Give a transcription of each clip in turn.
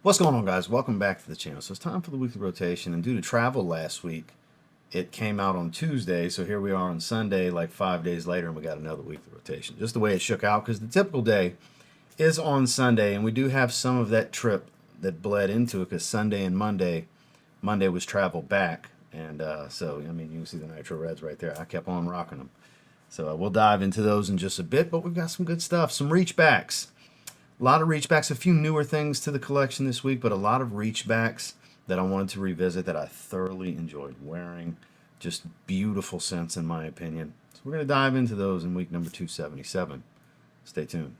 What's going on, guys? Welcome back to the channel. So it's time for the weekly rotation, and due to travel last week, it came out on Tuesday, so here we are on Sunday, like 5 days later, and we got another weekly rotation. Just the way it shook out, because the typical day is on Sunday, and we do have some of that trip that bled into it, because Sunday and Monday was travel back, and so, I mean, you can see the Nitro Reds right there. I kept on rocking them. So we'll dive into those in just a bit, but we've got some good stuff. Some reachbacks. A lot of reachbacks, a few newer things to the collection this week, but a lot of reachbacks that I wanted to revisit that I thoroughly enjoyed wearing. Just beautiful scents in my opinion. So we're going to dive into those in week number 277. Stay tuned.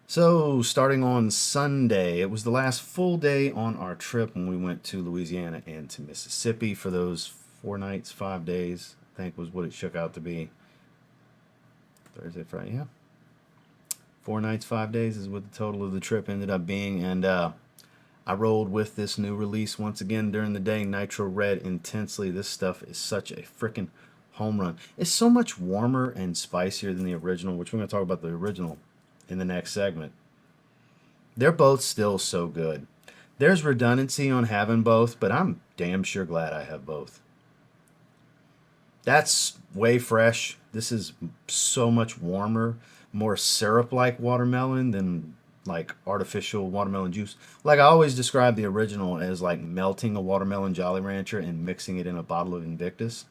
So, starting on Sunday, it was the last full day on our trip when we went to Louisiana and to Mississippi for those 4 nights, 5 days, I think was what it shook out to be. Thursday, Friday, yeah. 4 nights, 5 days is what the total of the trip ended up being. And I rolled with this new release once again during the day, Nitro Red Intensely. This stuff is such a freaking home run. It's so much warmer and spicier than the original, which we're going to talk about the original in the next segment. They're both still so good. There's redundancy on having both, but I'm damn sure glad I have both. That's way fresh. This is so much warmer, more syrup-like watermelon than like artificial watermelon juice. Like I always describe the original as like melting a watermelon Jolly Rancher and mixing it in a bottle of Invictus,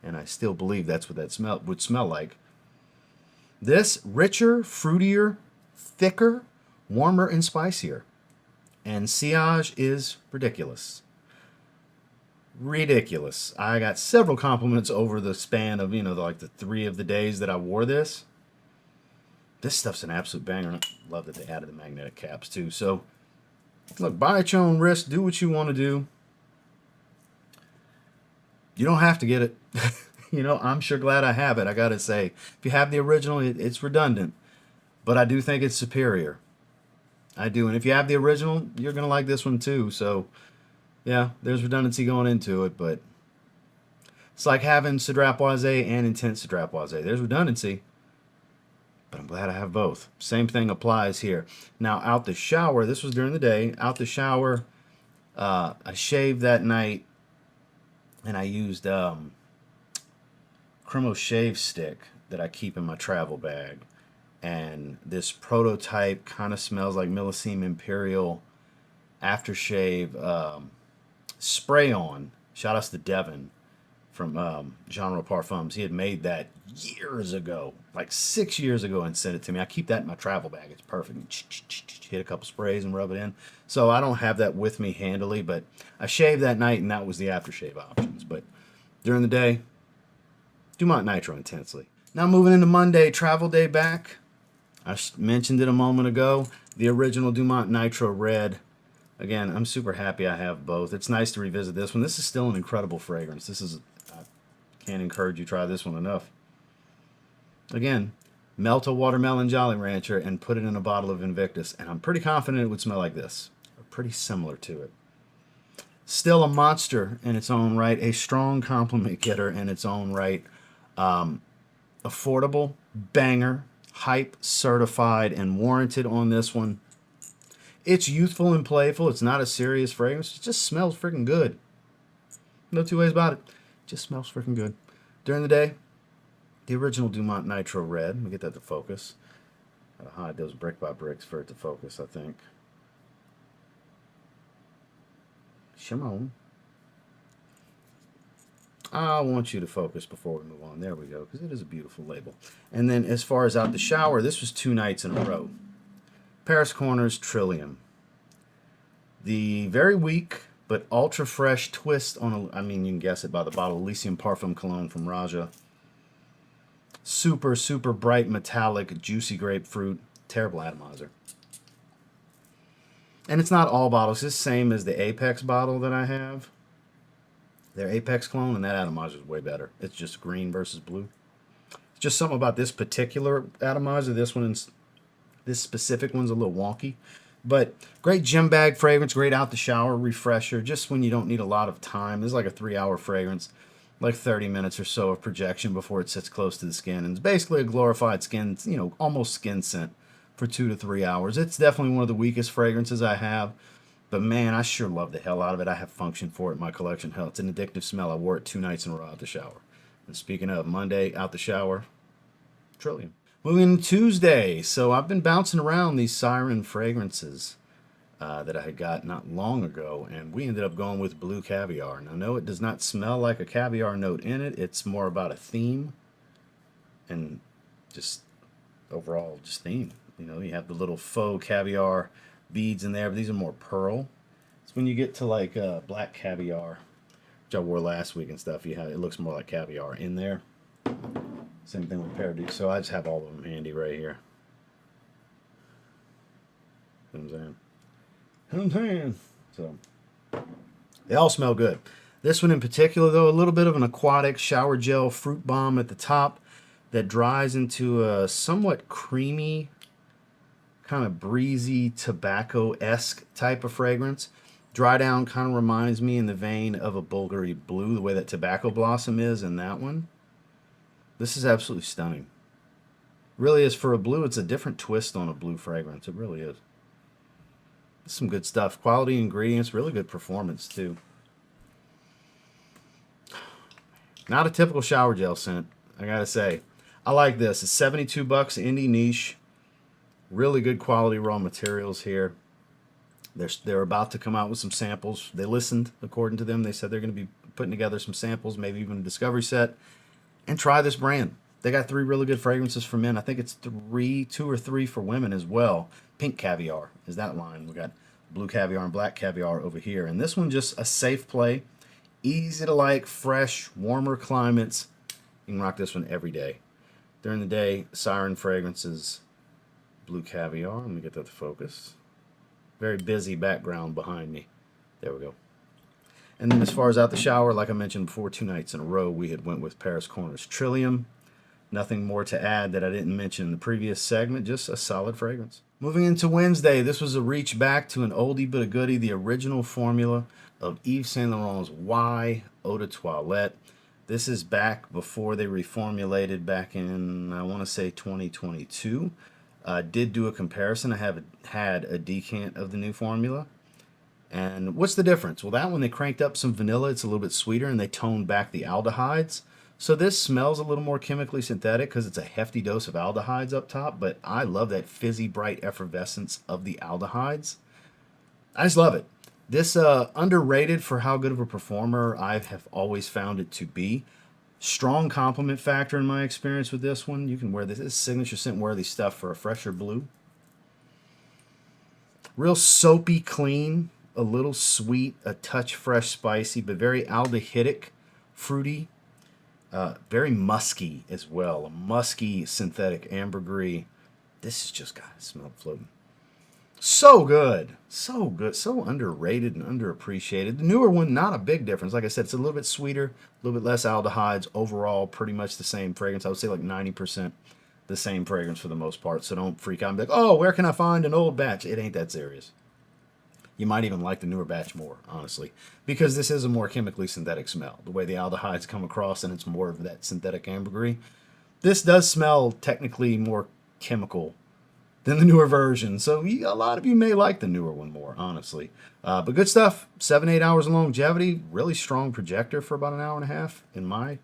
and I still believe that's what that would smell like. This richer, fruitier, thicker, warmer, and spicier. And Sauvage is ridiculous. Ridiculous. I got several compliments over the span of, like the 3 of the days that I wore this. This stuff's an absolute banger. I love that they added the magnetic caps too. So, look, buy at your own risk. Do what you want to do. You don't have to get it. I'm sure glad I have it. I gotta say, if you have the original, it's redundant, but I do think it's superior. I do, and if you have the original, you're gonna like this one too. So, yeah, there's redundancy going into it, but it's like having Cedrat Boisé and Intense Cedrat Boisé. There's redundancy, but I'm glad I have both. Same thing applies here. Now, out the shower, this was during the day. Out the shower, I shaved that night, and I used Cremo shave stick that I keep in my travel bag, and this prototype kind of smells like Millesime Imperial aftershave spray on. Shout outs to Devin from Genre Parfums. He had made that years ago, like 6 years ago, and sent it to me. I keep that in my travel bag. It's perfect. Hit a couple sprays and rub it in. So I don't have that with me handily, but I shaved that night, and that was the aftershave options. But during the day, Dumont Nitro Intensely. Now moving into Monday, travel day back. I mentioned it a moment ago. The original Dumont Nitro Red. Again, I'm super happy I have both. It's nice to revisit this one. This is still an incredible fragrance. I can't encourage you to try this one enough. Again, melt a watermelon Jolly Rancher and put it in a bottle of Invictus, and I'm pretty confident it would smell like this. Or pretty similar to it. Still a monster in its own right, a strong compliment getter in its own right. Affordable, banger, hype, certified, and warranted on this one. It's youthful and playful. It's not a serious fragrance. It just smells freaking good. No two ways about it. It just smells freaking good. During the day, the original Dumont Nitro Red. Let me get that to focus. Gotta hide those brick by bricks for it to focus, I think. Shimon. I want you to focus before we move on. There we go, because it is a beautiful label. And then as far as out the shower, this was 2 nights in a row. Paris Corners Trillium. The very weak but ultra fresh twist on, you can guess it by the bottle, Elysium Parfum Cologne from Raja. Super, super bright metallic, juicy grapefruit. Terrible atomizer. And it's not all bottles. It's the same as the Apex bottle that I have. Their Apex clone, and that atomizer is way better. It's just green versus blue. It's just something about this particular atomizer. This specific one's a little wonky. But great gym bag fragrance, great out the shower refresher, just when you don't need a lot of time. This is like a 3-hour fragrance, like 30 minutes or so of projection before it sits close to the skin. And it's basically a glorified skin, almost skin scent for 2 to 3 hours. It's definitely one of the weakest fragrances I have. But man, I sure love the hell out of it. I have function for it in my collection. Hell, it's an addictive smell. I wore it 2 nights in a row out the shower. And speaking of Monday, out the shower, Trillium. Moving to Tuesday. So I've been bouncing around these Syren fragrances that I had got not long ago, and we ended up going with Blue Caviar. Now, no, it does not smell like a caviar note in it. It's more about a theme and just overall just theme. You have the little faux caviar beads in there, but these are more pearl. It's when you get to like black caviar, which I wore last week and stuff. It looks more like caviar in there. Same thing with Paradise. So I just have all of them handy right here. You know what I'm saying? So they all smell good. This one in particular, though, a little bit of an aquatic shower gel fruit bomb at the top that dries into a somewhat creamy, kind of breezy, tobacco-esque type of fragrance. Dry down kind of reminds me in the vein of a Bulgari Blue, the way that Tobacco Blossom is in that one. This is absolutely stunning. Really is. For a blue, it's a different twist on a blue fragrance. It really is. Some good stuff. Quality ingredients, really good performance too. Not a typical shower gel scent, I gotta say. I like this. It's $72, indie niche. Really good quality raw materials here. They're about to come out with some samples. They listened, according to them. They said they're going to be putting together some samples, maybe even a discovery set, and try this brand. They got 3 really good fragrances for men. I think it's 2 or 3 for women as well. Pink Caviar is that line. We got Blue Caviar and Black Caviar over here. And this one just a safe play. Easy to like, fresh, warmer climates. You can rock this one every day. During the day, Syren fragrances, Blue Caviar. Let me get that to focus. Very busy background behind me. There we go. And then as far as out the shower, like I mentioned before, 2 nights in a row, we had went with Paris Corner's Trillium. Nothing more to add that I didn't mention in the previous segment, just a solid fragrance. Moving into Wednesday, this was a reach back to an oldie but a goodie, the original formula of Yves Saint Laurent's Y Eau de Toilette. This is back before they reformulated back in, I want to say 2022. Did do a comparison. I have had a decant of the new formula. And what's the difference? Well, that one they cranked up some vanilla. It's a little bit sweeter, and they toned back the aldehydes. So this smells a little more chemically synthetic because it's a hefty dose of aldehydes up top. But I love that fizzy, bright effervescence of the aldehydes. I just love it. This underrated for how good of a performer I have always found it to be. Strong compliment factor in my experience with this one. You can wear this. This is signature scent worthy stuff for a fresher blue. Real soapy clean, a little sweet, a touch fresh spicy, but very aldehydic, fruity, very musky as well. A musky synthetic ambergris. This has just got to smell floating. So good. So good. So underrated and underappreciated. The newer one, not a big difference. Like I said, it's a little bit sweeter, a little bit less aldehydes. Overall, pretty much the same fragrance. I would say like 90% the same fragrance for the most part. So don't freak out and be like, oh, where can I find an old batch? It ain't that serious. You might even like the newer batch more, honestly, because this is a more chemically synthetic smell. The way the aldehydes come across, and it's more of that synthetic ambergris. This does smell technically more chemical than the newer version. So a lot of you may like the newer one more, honestly. But good stuff. 7-8 hours of longevity. Really strong projector for about an hour and a half. In my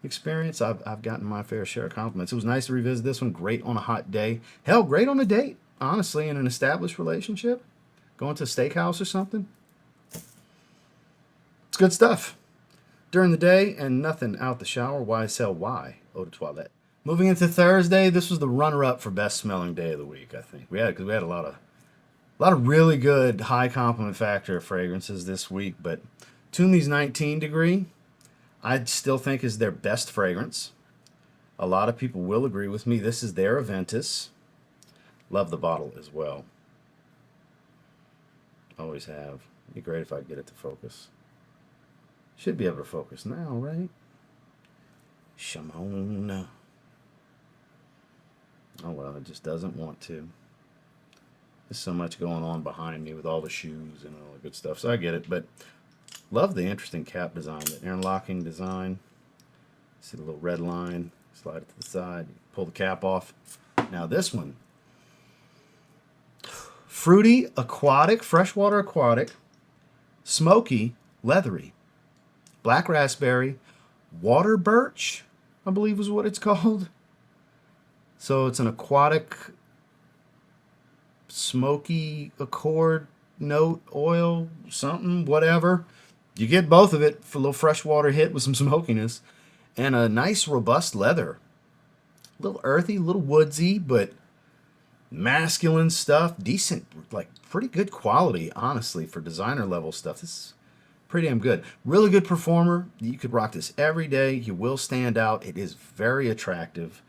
experience, I've gotten my fair share of compliments. It was nice to revisit this one. Great on a hot day. Hell, great on a date, honestly, in an established relationship. Going to a steakhouse or something. It's good stuff. During the day and nothing out the shower. YSL Y Eau de Toilette. Moving into Thursday, this was the runner-up for best smelling day of the week, I think. We had a lot of really good high compliment factor fragrances this week, but Tumi's 19 Degree, I still think is their best fragrance. A lot of people will agree with me. This is their Aventus. Love the bottle as well. Always have. It'd be great if I could get it to focus. Should be able to focus now, right? Shimon. Oh well, it just doesn't want to. There's so much going on behind me with all the shoes and all the good stuff. So I get it, but love the interesting cap design, the interlocking design. See the little red line, slide it to the side, pull the cap off. Now this one, fruity, aquatic, freshwater aquatic, smoky, leathery, black raspberry, water birch, I believe is what it's called. So it's an aquatic, smoky accord note, oil, something, whatever. You get both of it for a little freshwater hit with some smokiness. And a nice, robust leather. A little earthy, a little woodsy, but masculine stuff. Decent, like pretty good quality, honestly, for designer level stuff. This is pretty damn good. Really good performer. You could rock this every day. You will stand out. It is very attractive.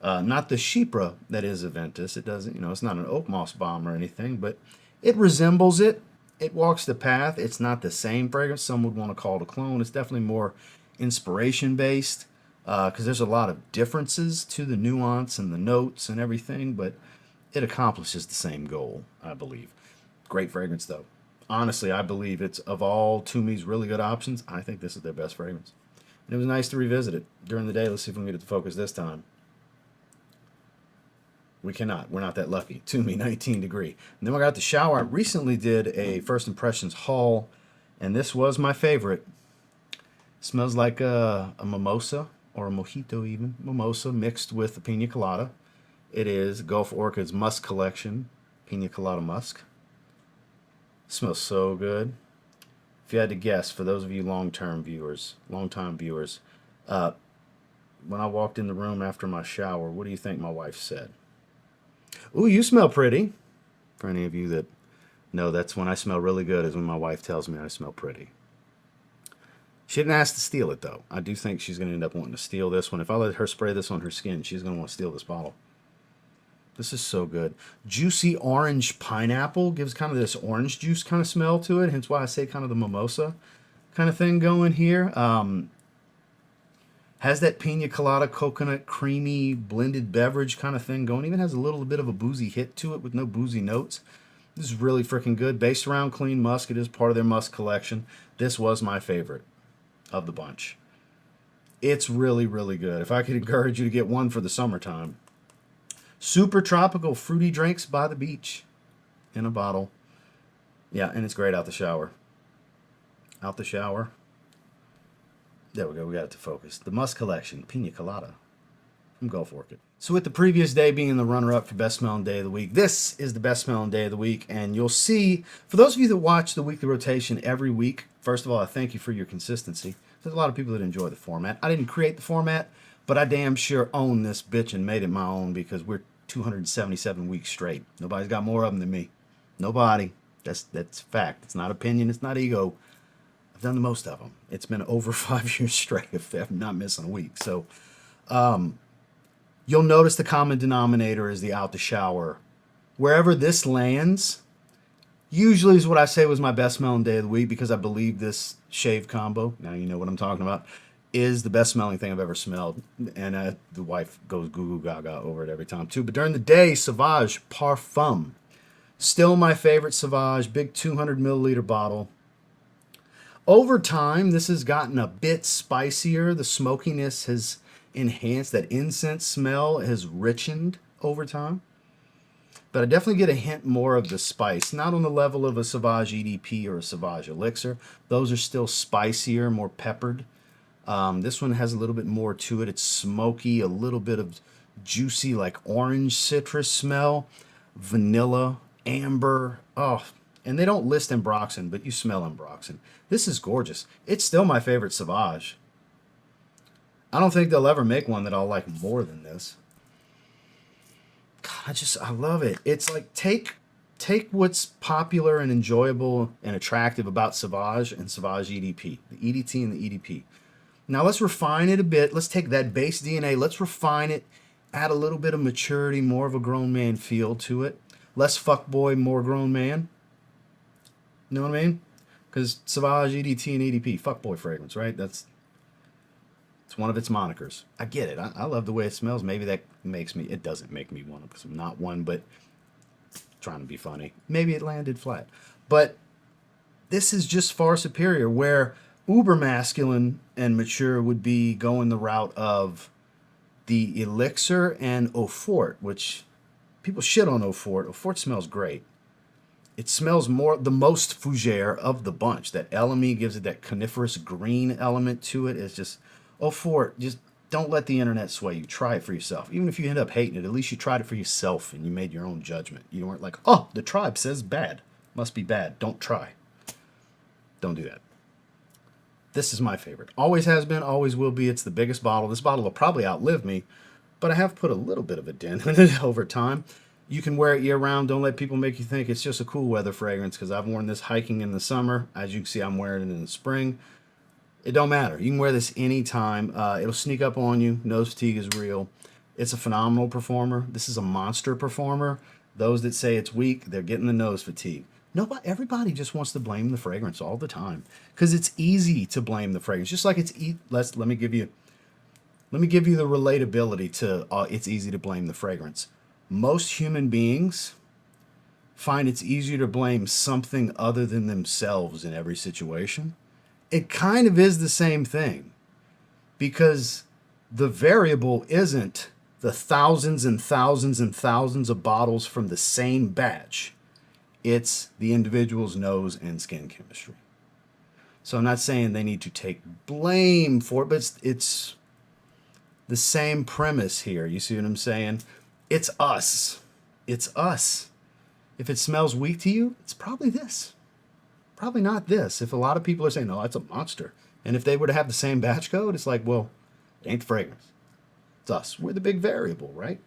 Not the Chypre that is Aventus. It doesn't, it's not an oak moss bomb or anything, but it resembles it. It walks the path. It's not the same fragrance. Some would want to call it a clone. It's definitely more inspiration based because there's a lot of differences to the nuance and the notes and everything, but it accomplishes the same goal, I believe. Great fragrance though. Honestly, I believe it's, of all Tumi's really good options, I think this is their best fragrance. And it was nice to revisit it during the day. Let's see if we can get it to focus this time. We cannot. We're not that lucky. Tumi, 19 degree. And then we got the shower. I recently did a first impressions haul, and this was my favorite. Smells like a mimosa or a mojito even. Mimosa mixed with a pina colada. It is Gulf Orchid's Musk collection. Pina colada musk. Smells so good. If you had to guess, for those of you long-time viewers, when I walked in the room after my shower, what do you think my wife said? Ooh, you smell pretty. For any of you that know, that's when I smell really good, is when my wife tells me I smell pretty. She didn't ask to steal it, though. I do think she's going to end up wanting to steal this one. If I let her spray this on her skin, she's going to want to steal this bottle. This is so good. Juicy orange pineapple gives kind of this orange juice kind of smell to it, hence why I say kind of the mimosa kind of thing going here. Has that pina colada coconut creamy blended beverage kind of thing going. Even has a little bit of a boozy hit to it with no boozy notes. This is really freaking good. Based around clean musk. It is part of their musk collection. This was my favorite of the bunch. It's really, really good. If I could encourage you to get one for the summertime. Super tropical fruity drinks by the beach in a bottle. Yeah, and it's great out the shower. Out the shower. There we go. We got it to focus. The Musk Collection, Pina Colada from Gulf Orchid. So with the previous day being the runner-up for Best Smelling Day of the Week, this is the Best Smelling Day of the Week. And you'll see, for those of you that watch the weekly rotation every week, first of all, I thank you for your consistency. There's a lot of people that enjoy the format. I didn't create the format, but I damn sure own this bitch and made it my own because we're 277 weeks straight. Nobody's got more of them than me. Nobody. That's fact. It's not opinion. It's not ego. I've done the most of them. It's been over 5 years straight if I'm not missing a week. So you'll notice the common denominator is the out the shower. Wherever this lands, usually is what I say was my best smelling day of the week because I believe this shave combo, now you know what I'm talking about, is the best smelling thing I've ever smelled. And the wife goes goo goo gaga over it every time too. But during the day, Sauvage Parfum. Still my favorite Sauvage, big 200 milliliter bottle. Over time, this has gotten a bit spicier. The smokiness has enhanced. That incense smell has richened over time. But I definitely get a hint more of the spice. Not on the level of a Sauvage EDP or a Sauvage Elixir. Those are still spicier, more peppered. This one has a little bit more to it. It's smoky, a little bit of juicy, like orange citrus smell. Vanilla, amber. Oh, and they don't list ambroxan, but you smell ambroxan. This is gorgeous. It's still my favorite Sauvage. I don't think they'll ever make one that I'll like more than this. God, I love it. It's like take what's popular and enjoyable and attractive about Sauvage and Sauvage EDP, the EDT and the EDP. Now let's refine it a bit. Let's take that base DNA, let's refine it, add a little bit of maturity, more of a grown man feel to it. Less fuckboy, more grown man. You know what I mean? Because Sauvage, EDT, and EDP, fuckboy fragrance, right? It's one of its monikers. I get it. I love the way it smells. Maybe that makes me, it doesn't make me one because I'm not one, but trying to be funny. Maybe it landed flat. But this is just far superior, where uber masculine and mature would be going the route of the Elixir and Eau Forte, which people shit on Eau Forte. Eau Forte smells great. It smells more, the most fougere of the bunch. That LME gives it that coniferous green element to it. It's just, Eau Forte, just don't let the internet sway you. Try it for yourself. Even if you end up hating it, at least you tried it for yourself and you made your own judgment. You weren't like, oh, the tribe says bad. Must be bad. Don't try. Don't do that. This is my favorite. Always has been, always will be. It's the biggest bottle. This bottle will probably outlive me, but I have put a little bit of a dent in it over time. You can wear it year-round. Don't let people make you think it's just a cool weather fragrance, because I've worn this hiking in the summer. As you can see, I'm wearing it in the spring. It don't matter. You can wear this anytime. It'll sneak up on you. Nose fatigue is real. It's a phenomenal performer. This is a monster performer. Those that say it's weak, they're getting the nose fatigue. Nobody, everybody just wants to blame the fragrance all the time, because it's easy to blame the fragrance. Just like it's let me give you the relatability to it's easy to blame the fragrance. Most human beings find it's easier to blame something other than themselves in every situation. It kind of is the same thing, because the variable isn't the thousands and thousands and thousands of bottles from the same batch. It's the individual's nose and skin chemistry. So I'm not saying they need to take blame for it, but it's the same premise here. You see what I'm saying? It's us. It's us. If it smells weak to you, it's probably this. Probably not this. If a lot of people are saying, no, that's a monster. And if they were to have the same batch code, it's like, well, it ain't the fragrance. It's us. We're the big variable, right?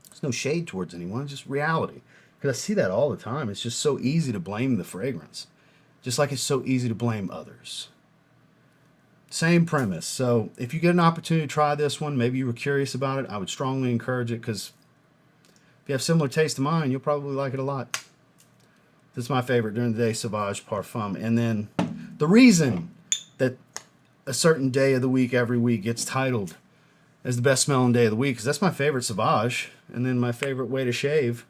There's no shade towards anyone, it's just reality. Because I see that all the time. It's just so easy to blame the fragrance. Just like it's so easy to blame others. Same premise. So if you get an opportunity to try this one, maybe you were curious about it, I would strongly encourage it, because if you have similar taste to mine, you'll probably like it a lot. This is my favorite during the day, Sauvage Parfum. And then the reason that a certain day of the week every week gets titled as the best smelling day of the week, because that's my favorite Sauvage. And then my favorite way to shave,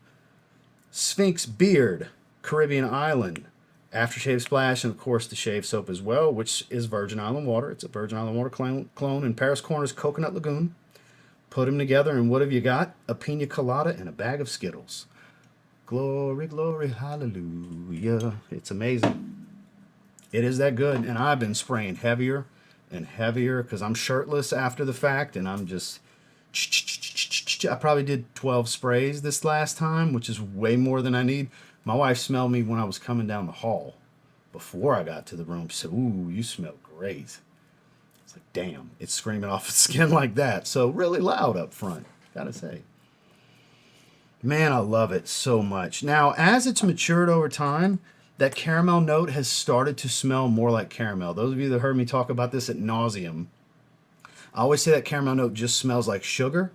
Sphinx Beard, Caribbean Island, Aftershave Splash, and of course the shave soap as well, which is Virgin Island water. It's a Virgin Island water clone, and Paris Corner's Coconut Lagoon. Put them together, and what have you got? A Pina Colada and a bag of Skittles. Glory, glory, hallelujah. It's amazing. It is that good, and I've been spraying heavier and heavier because I'm shirtless after the fact, and I'm just... I probably did 12 sprays this last time, which is way more than I need. My wife smelled me when I was coming down the hall before I got to the room. She said, ooh, you smell great. It's like, damn, it's screaming off the skin like that. So really loud up front, gotta say. Man, I love it so much. Now, as it's matured over time, that caramel note has started to smell more like caramel. Those of you that heard me talk about this at nauseum, I always say that caramel note just smells like sugar.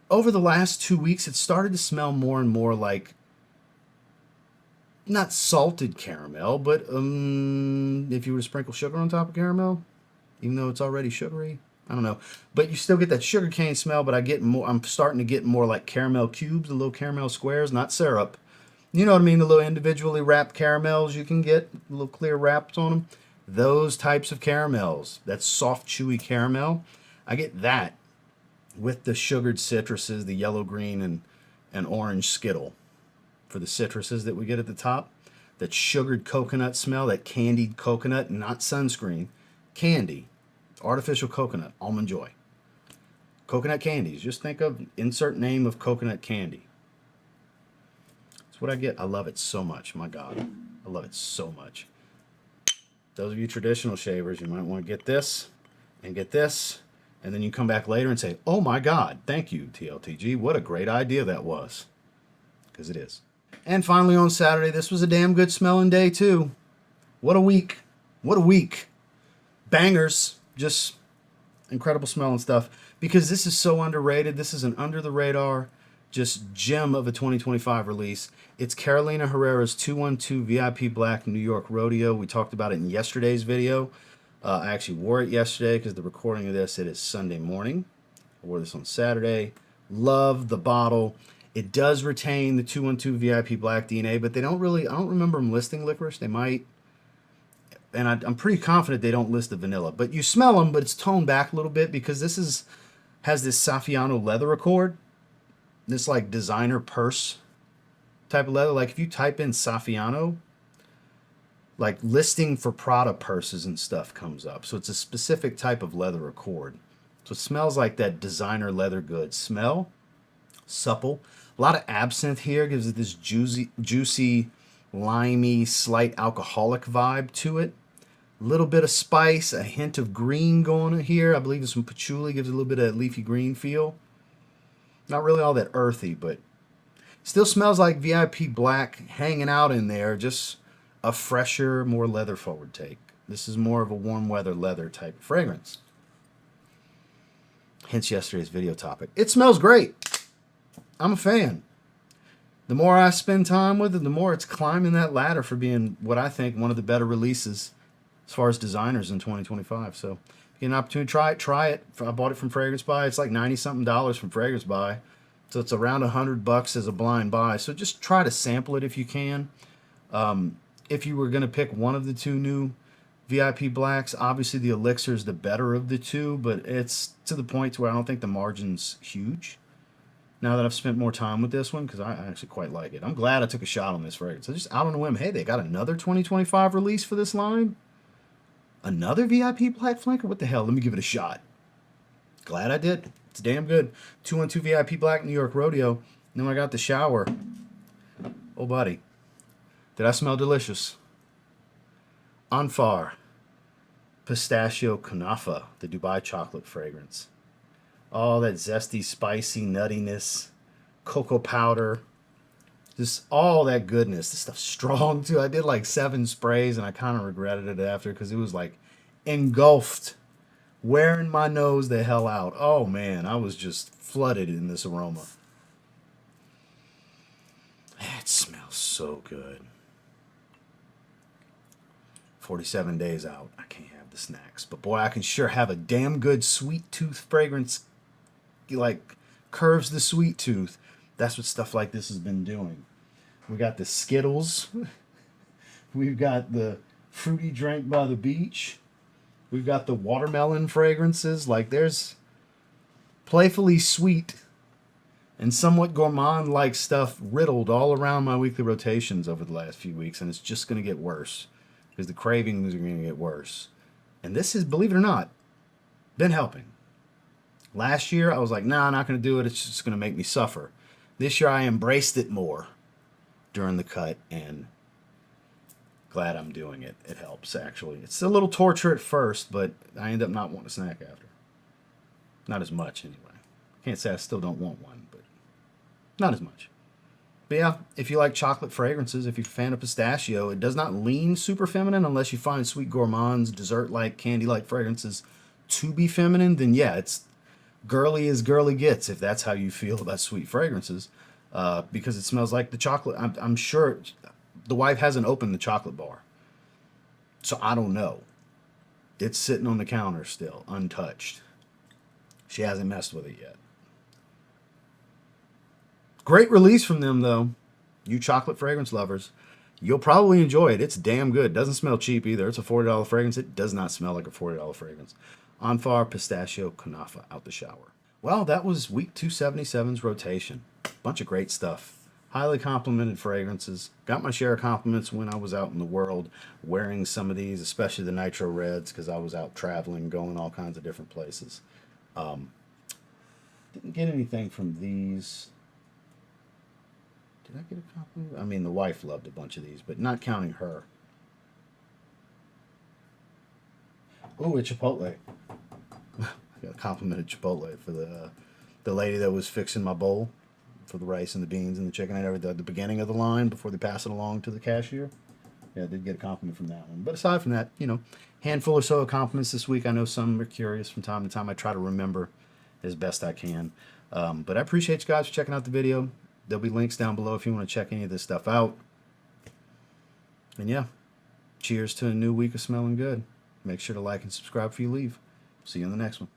Over the last 2 weeks, it started to smell more and more like, not salted caramel, but if you were to sprinkle sugar on top of caramel, even though it's already sugary, I don't know. But you still get that sugar cane smell, but I'm starting to get more like caramel cubes, the little caramel squares, not syrup. You know what I mean? The little individually wrapped caramels you can get, little clear wraps on them. Those types of caramels, that soft, chewy caramel, I get that with the sugared citruses, the yellow, green, and orange Skittle. For the citruses that we get at the top, that sugared coconut smell, that candied coconut, not sunscreen, candy, artificial coconut, almond joy. Coconut candies, just think of insert name of coconut candy. That's what I get. I love it so much, my God. I love it so much. Those of you traditional shavers, you might want to get this, and then you come back later and say, oh my God, thank you, TLTG. What a great idea that was. Because it is. And finally on Saturday, this was a damn good smelling day too. What a week. What a week. Bangers. Just incredible smelling stuff. Because this is so underrated. This is an under the radar, just gem of a 2025 release. It's Carolina Herrera's 212 VIP Black New York Rodeo. We talked about it in yesterday's video. I actually wore it yesterday because the recording of this, it is Sunday morning. I wore this on Saturday. Love the bottle. It does retain the 212 VIP Black DNA, but they don't really, I don't remember them listing licorice. They might, and I'm pretty confident they don't list the vanilla. But you smell them, but it's toned back a little bit because this has this Saffiano leather accord, this like designer purse type of leather. Like if you type in Saffiano, like listing for Prada purses and stuff comes up. So it's a specific type of leather accord. So it smells like that designer leather good smell, supple. A lot of absinthe here gives it this juicy, limey, slight alcoholic vibe to it. A little bit of spice, a hint of green going on here. I believe there's some patchouli, gives it a little bit of leafy green feel. Not really all that earthy, but still smells like VIP Black hanging out in there. Just a fresher, more leather forward take. This is more of a warm weather leather type of fragrance. Hence yesterday's video topic. It smells great. I'm a fan. The more I spend time with it, the more it's climbing that ladder for being what I think one of the better releases as far as designers in 2025. So if you get an opportunity to try it. I bought it from Fragrance Buy. It's like $90-something from Fragrance Buy. So it's around $100 as a blind buy. So just try to sample it if you can. If you were going to pick one of the two new VIP Blacks, obviously the Elixir is the better of the two, but it's to the point to where I don't think the margin's huge. Now that I've spent more time with this one, because I actually quite like it. I'm glad I took a shot on this fragrance. I just out on a whim. Hey, they got another 2025 release for this line? Another VIP Black Flanker? What the hell? Let me give it a shot. Glad I did. It's damn good. 212 VIP Black New York Rodeo. And then when I got the shower, oh buddy, did I smell delicious? Anfar, Pistachio Kunafa, the Dubai chocolate fragrance. All that zesty, spicy nuttiness, cocoa powder, just all that goodness. This stuff's strong too. I did like 7 sprays and I kind of regretted it after because it was like engulfed, wearing my nose the hell out. Oh man, I was just flooded in this aroma. It smells so good. 47 days out. I can't have the snacks. But boy, I can sure have a damn good sweet tooth fragrance. Like curves the sweet tooth. That's what stuff like this has been doing. We got the Skittles. We've got the fruity drink by the beach. We've got the watermelon fragrances. Like there's playfully sweet and somewhat gourmand-like stuff riddled all around my weekly rotations over the last few weeks, and it's just going to get worse because the cravings are going to get worse. And this has, believe it or not, been helping. Last year, I was like, nah, I'm not going to do it. It's just going to make me suffer. This year, I embraced it more during the cut, and glad I'm doing it. It helps, actually. It's a little torture at first, but I end up not wanting a snack after. Not as much, anyway. Can't say I still don't want one, but not as much. But yeah, if you like chocolate fragrances, if you're a fan of pistachio, it does not lean super feminine unless you find sweet gourmands, dessert-like, candy-like fragrances to be feminine, then yeah, it's girly as girly gets if that's how you feel about sweet fragrances, because it smells like the chocolate. I'm sure the wife hasn't opened the chocolate bar, so I don't know. It's sitting on the counter still, untouched. She hasn't messed with it yet. Great release from them, though. You chocolate fragrance lovers, you'll probably enjoy it. It's damn good. Doesn't smell cheap either. It's a $40 fragrance. It does not smell like a $40 fragrance. Anfar, Pistachio, Kunafa, out the shower. Well, that was week 277's rotation. Bunch of great stuff. Highly complimented fragrances. Got my share of compliments when I was out in the world wearing some of these, especially the Nitro Reds, because I was out traveling, going all kinds of different places. Didn't get anything from these. Did I get a compliment? I mean, the wife loved a bunch of these, but not counting her. Ooh, a Chipotle. I got a compliment at Chipotle for the lady that was fixing my bowl for the rice and the beans and the chicken and everything at the beginning of the line before they pass it along to the cashier. Yeah, I did get a compliment from that one. But aside from that, handful or so of compliments this week. I know some are curious from time to time. I try to remember as best I can. But I appreciate you guys for checking out the video. There'll be links down below if you want to check any of this stuff out. And yeah, cheers to a new week of smelling good. Make sure to like and subscribe before you leave. See you in the next one.